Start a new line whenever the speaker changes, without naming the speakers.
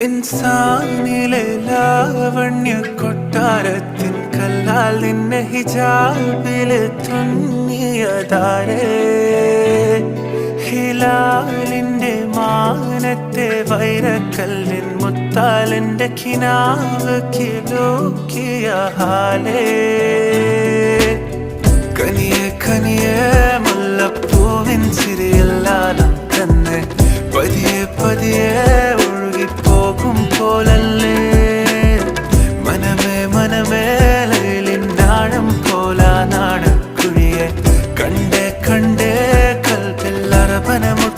ഇൻസാനിലെ ലാവണ്യ കൊട്ടാരത്തിൻ കല്ലാൽ നിന്നെ ഹിജാബിൽ തുന്നിയതാരേ ഹിലാലിന്റെ മാനത്തെ വൈരക്കല്ലിൻ മുത്താലിന്റെ കിനാവ് കിലോക്കിയ ഹാലേ കനിയെ കനിയെ മുല്ലപ്പൂവിൻ ചിരിയെല്ലാം തന്നെ പതിയെ പതിയെ ഒഴുകിപ്പോകും പോലല്ലേ മനമേ മനമേ ലൈലിനാഴം പോലാ നാടക്കുഴിയെ കണ്ടേ കണ്ടേ കൽപ്പിൽ അറബനമു